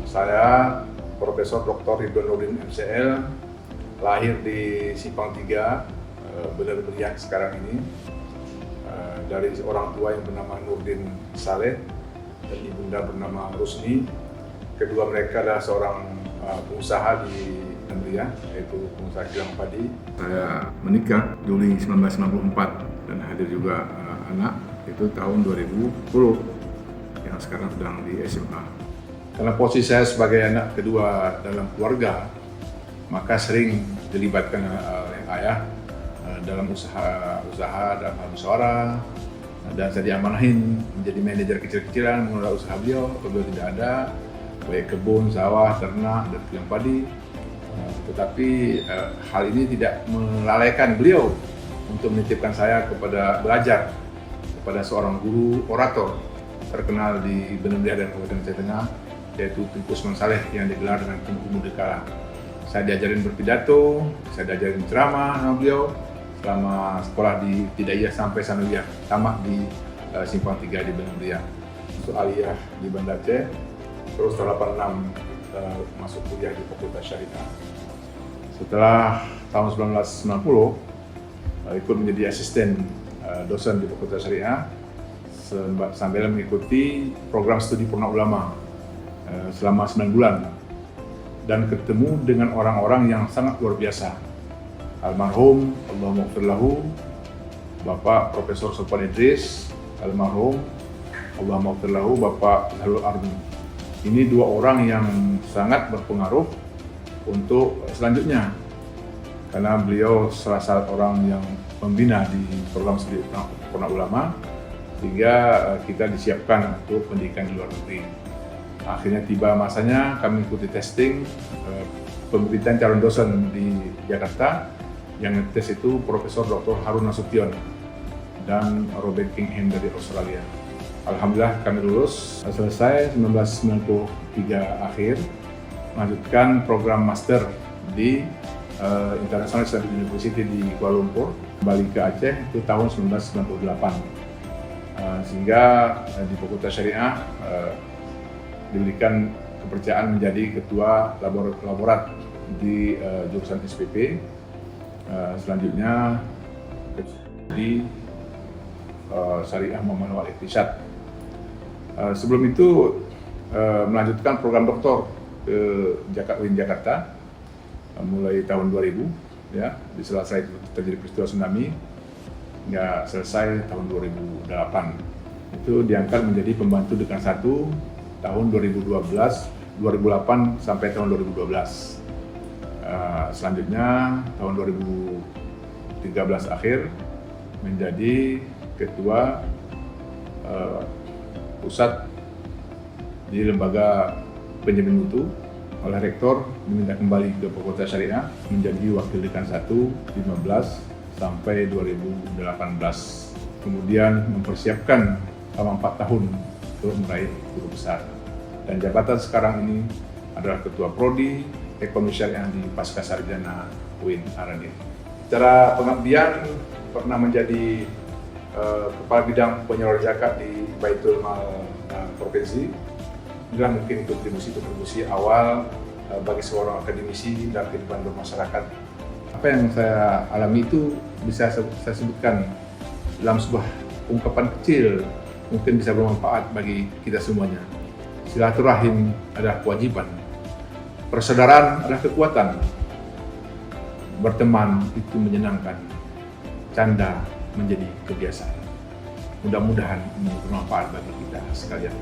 Saya Profesor Dr. Ridwan Nurdin MCL, lahir di Simpang 3, Bener Meriah sekarang ini, dari orang tua yang bernama Nurdin Saleh dan ibunda bernama Rusni. Kedua mereka adalah seorang pengusaha di Bener Meriah, yaitu pengusaha kilang padi. Saya menikah Juli 1994 dan hadir juga anak itu tahun 2010 yang sekarang sedang di SMA. Karena posisi saya sebagai anak kedua dalam keluarga, maka sering dilibatkan oleh ayah dalam usaha dalam hal musyawarah, dan saya diamanahin menjadi manajer kecil-kecilan mengelola usaha beliau apabila tidak ada, baik kebun, sawah, ternak, dan kilang padi. Tetapi hal ini tidak melalaikan beliau untuk menitipkan saya kepada belajar kepada seorang guru orator terkenal di Bener Meriah dan Kabupaten Aceh Tengah, yaitu Tengku Usman Saleh yang digelar dengan Tengku Mudekara. Saya diajarin berpidato, saya diajarin ceramah sama beliau selama sekolah di Ibtidaiyah sampai Sanawiyah tamat di Simpang 3 di Bener Meriah. Untuk aliyah di Banda Aceh, terus setelah 86 masuk kuliah di Fakultas Syariah. Setelah tahun 1990 ikut menjadi asisten dosen di Fakultas Syariah sambil mengikuti program studi Purna Ulama selama 9 bulan dan ketemu dengan orang-orang yang sangat luar biasa. Almarhum Allahumma ighfir lahu Bapak Profesor Sofwan Idris, almarhum Allahumma ighfir lahu Bapak Zahirul Armi. Ini dua orang yang sangat berpengaruh untuk selanjutnya, karena beliau salah satu orang yang membina di program studi Purna Ulama sehingga kita disiapkan untuk pendidikan di luar negeri. Akhirnya tiba masanya kami ikuti testing pemberitaan calon dosen di Jakarta. Yang ngetes itu Profesor Dr. Harun Nasution dan Robert Kingham dari Australia. Alhamdulillah kami lulus, selesai 1993 akhir, melanjutkan program master di International Islamic University di Kuala Lumpur, kembali ke Aceh itu tahun 1998. Sehingga di Fakultas Syariah diberikan kepercayaan menjadi ketua laborat di jurusan SPP. Selanjutnya di Syariah Muhammad Wal-Iqtisad. Sebelum itu melanjutkan program doktor ke UIN Jakarta mulai tahun 2000, ya, di selesai terjadi peristiwa tsunami hingga selesai tahun 2008. Itu diangkat menjadi pembantu dekan 1 tahun 2008 sampai tahun 2012. Selanjutnya tahun 2013 akhir menjadi ketua pusat di lembaga penjamin mutu. Oleh rektor diminta kembali ke Fakultas Syariah menjadi wakil dekan 1 15 sampai 2018. Kemudian mempersiapkan selama 4 tahun untuk meraih guru besar. Dan jabatan sekarang ini adalah ketua prodi Ekonomi Syariah di Pascasarjana UIN Aradin. Secara pengabdian pernah menjadi kepala bidang penyaluran zakat di Baitul Mal Provinsi. Inilah mungkin kontribusi awal bagi seorang akademisi dalam kehidupan bermasyarakat. Apa yang saya alami itu bisa saya sebutkan dalam sebuah ungkapan kecil, mungkin bisa bermanfaat bagi kita semuanya. Silaturahim adalah kewajiban, persaudaraan adalah kekuatan, berteman itu menyenangkan, canda menjadi kebiasaan. Mudah-mudahan ini bermanfaat bagi kita sekalian.